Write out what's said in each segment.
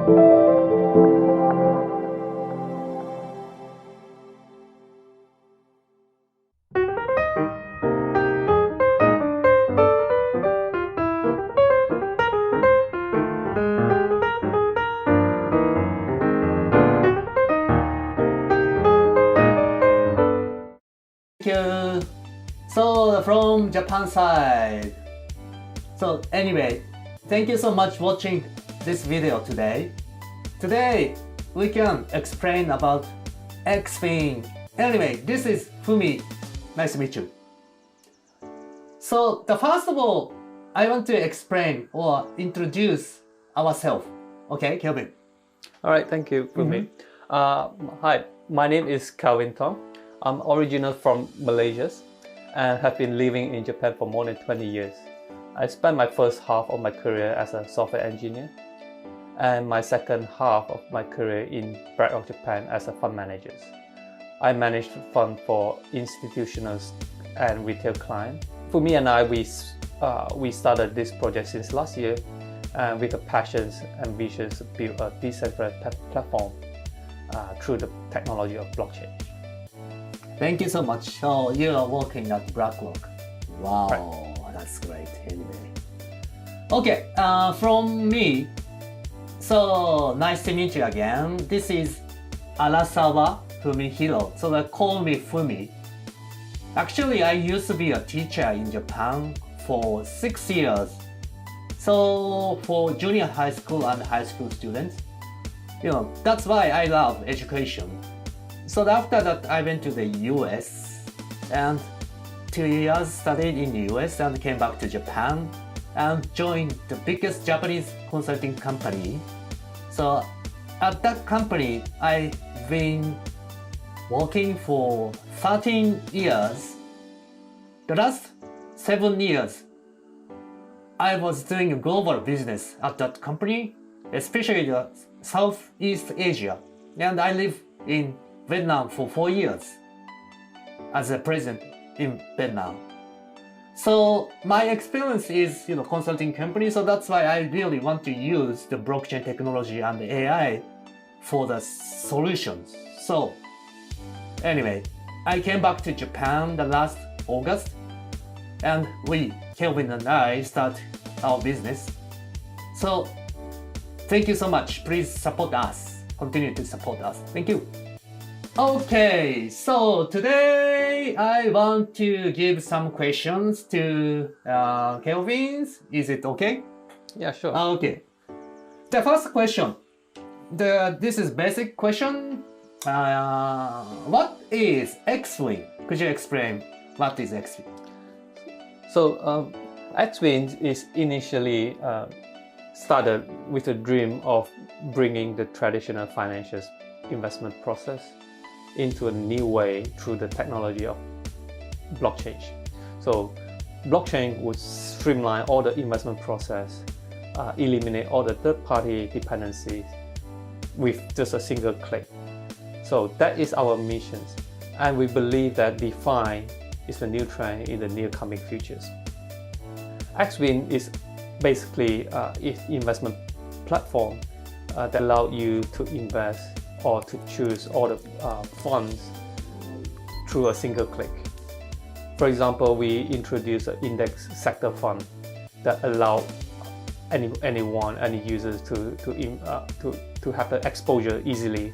Thank you. So from Japan side. So anyway, thank you so much watching this video today. Today we can explain about xWIN. Anyway, this is Fumi. Nice to meet you. So first of all, I want to explain or introduce ourselves. Okay, Kelvin. All right, thank you, Fumi. Hi, my name is Kelvin Tong. I'm original from Malaysia and have been living in Japan for more than 20 years. I spent my first half of my career as a software engineer and my second half of my career in back of Japan as a fund manager. I managed fund for institutional and retail clients. Fumi and I, we started this project since last year with the passions and visions to build a decentralized platform through the technology of blockchain. Thank you so much. So you are working at BlackRock. Wow, Right. That's great. Anyway, okay. From me. So nice to meet you again. This is Arasawa Fumihiro. So they call me Fumi. Actually, I used to be a teacher in Japan for 6 years. So for junior high school and high school students, that's why I love education. So after that, I went to the US and 2 years studied in the US and came back to Japan and joined the biggest Japanese consulting company. So at that company, I've been working for 13 years. The last 7 years, I was doing global business at that company, especially the Southeast Asia. And I live in Vietnam for 4 years as a president in Vietnam. So my experience is consulting company, so that's why I really want to use the blockchain technology and the AI for the solutions. So anyway, I came back to Japan the last August and Kelvin and I start our business. So thank you so much. Please support us. Continue to support us. Thank you. Okay, so today I want to give some questions to Kelvin. Is it okay? Yeah, sure. Okay. The first question. This is basic question. What is xWIN? Could you explain what is xWIN? So xWIN is initially started with a dream of bringing the traditional financial investment process into a new way through the technology of blockchain. So blockchain would streamline all the investment process, eliminate all the third-party dependencies with just a single click. So that is our mission, and we believe that DeFi is the new trend in the near coming futures. xWIN is basically an investment platform that allows you to invest or to choose all the funds through a single click. For example, we introduced an index sector fund that allows any users to have the exposure easily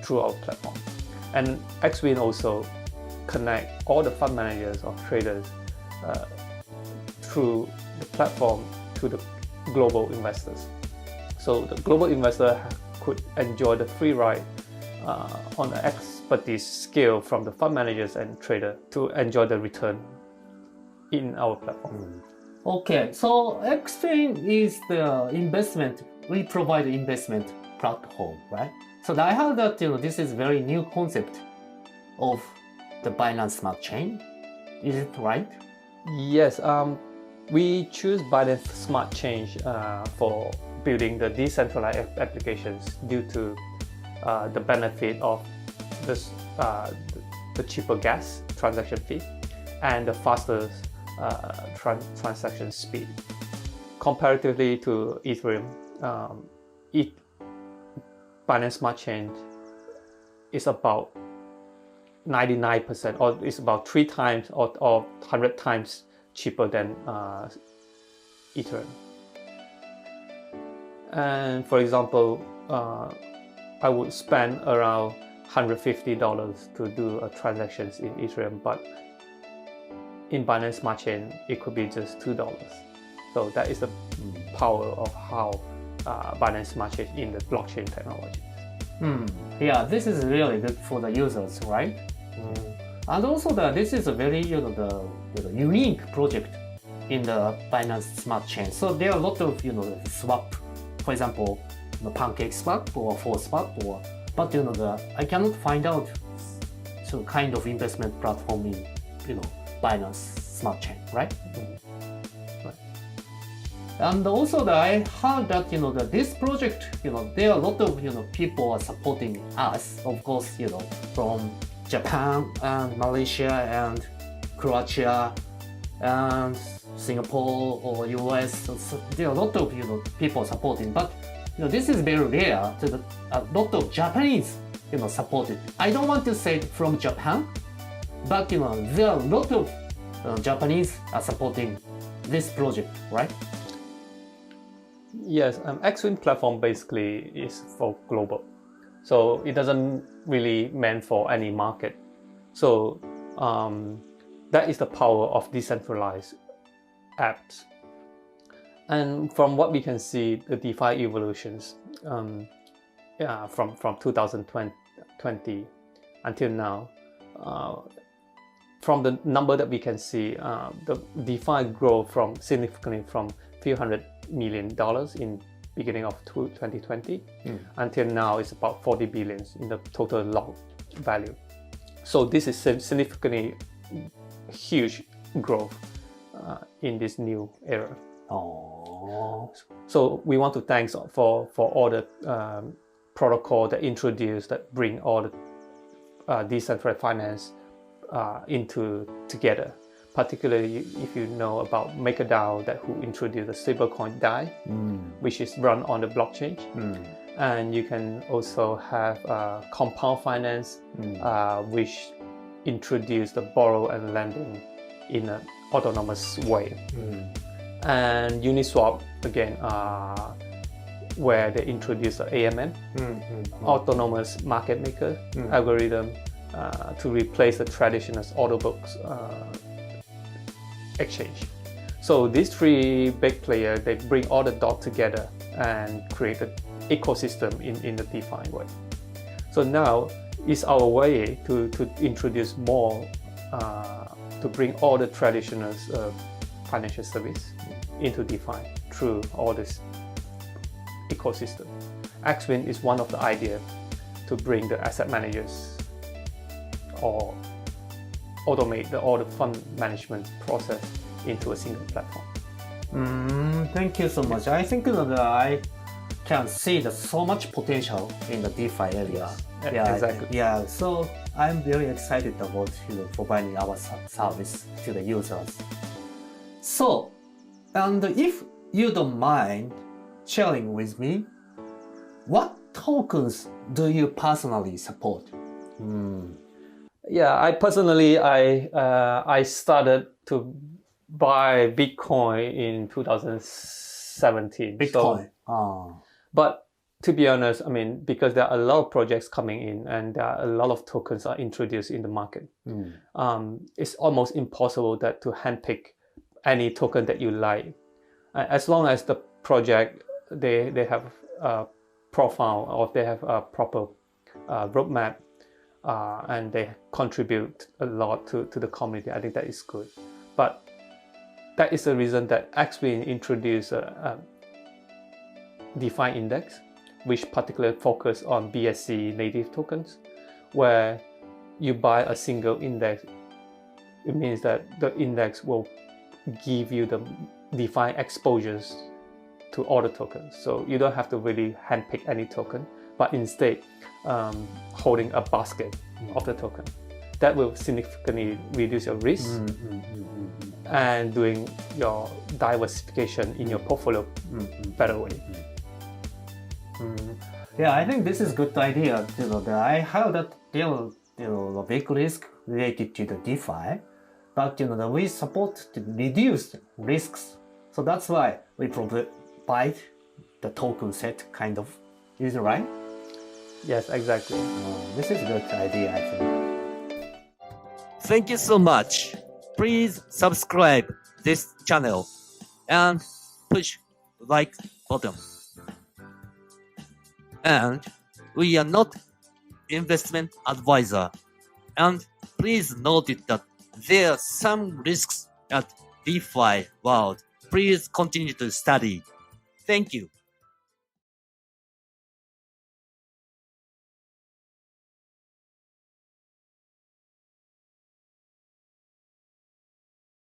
through our platform. And xWIN also connect all the fund managers or traders through the platform to the global investors. So the global investor could enjoy the free ride on the expertise scale from the fund managers and trader to enjoy the return in our platform. Okay, so xWIN is the investment. We provide investment platform, right? So I heard that this is very new concept of the Binance Smart Chain. Is it right? Yes, we choose Binance Smart Chain for building the decentralized applications due to the benefit of the cheaper gas transaction fee and the faster transaction speed. Comparatively to Ethereum, Binance Smart Chain is about 99% or it's about 3 times or 100 times cheaper than Ethereum. And for example, I would spend around $150 to do transactions in Ethereum, but in Binance Smart Chain, it could be just $2. So that is the power of how Binance Smart Chain in the blockchain technology. Yeah, this is really good for the users, right? And also this is a very the unique project in the Binance Smart Chain. So there are a lot of swap, for example, the Pancake Swap or Force Swap, but I cannot find out some kind of investment platform in Binance Smart Chain, right? Right. And also I heard that this project there are a lot of people are supporting us, of course, from Japan and Malaysia and Croatia and Singapore or US. So there are a lot of people supporting, but this is very rare. So a lot of Japanese supported. I don't want to say from Japan, but there are a lot of Japanese are supporting this project, right? Yes, xWIN platform basically is for global, so it doesn't really meant for any market. So that is the power of decentralized apps. And from what we can see, the DeFi evolutions from 2020 until now, from the number that we can see, the DeFi grow significantly from few $100 million in beginning of 2020 until now it's about 40 billion in the total locked value. So this is significantly huge growth in this new era. So we want to thank for all the protocol that introduced, that bring all the decentralized finance together. Particularly if you know about MakerDAO, who introduced the stablecoin DAI, which is run on the blockchain. And you can also have compound finance, which introduced the borrow and lending in an autonomous way. And Uniswap, again, where they introduced the AMM, autonomous market maker algorithm, to replace the traditional order books exchange. So these three big players, they bring all the dots together and create an ecosystem in the DeFi way. So now is our way to introduce more, to bring all the traditional financial service into DeFi through all this ecosystem. xWIN is one of the ideas to bring the asset managers or automate all the fund management process into a single platform. Thank you so much. I think that I can see so much potential in the DeFi area. Yeah, exactly. Yeah, so I'm very excited about providing our service to the users. So, and if you don't mind sharing with me, what tokens do you personally support? Yeah, I personally, I started to buy Bitcoin in 2017. Bitcoin. But to be honest, I mean, because there are a lot of projects coming in and there are a lot of tokens are introduced in the market, it's almost impossible to handpick any token that you like. As long as the project, they have a profile or they have a proper roadmap, and they contribute a lot to the community, I think that is good. But that is the reason that xWIN introduced a DeFi index, which particularly focus on BSC native tokens, where you buy a single index. It means that the index will give you the DeFi exposures to all the tokens. So you don't have to really handpick any token, but instead holding a basket of the token. That will significantly reduce your risk and doing your diversification in your portfolio better way. Yeah, I think this is good idea. I have that a big risk related to the DeFi, but we support to reduce risks. So that's why we provide the token set kind of. Is it right? Yes, exactly. This is a good idea, I think. Thank you so much. Please subscribe this channel and push like button. And we are not investment advisor. And please note that there are some risks at DeFi world. Please continue to study. Thank you.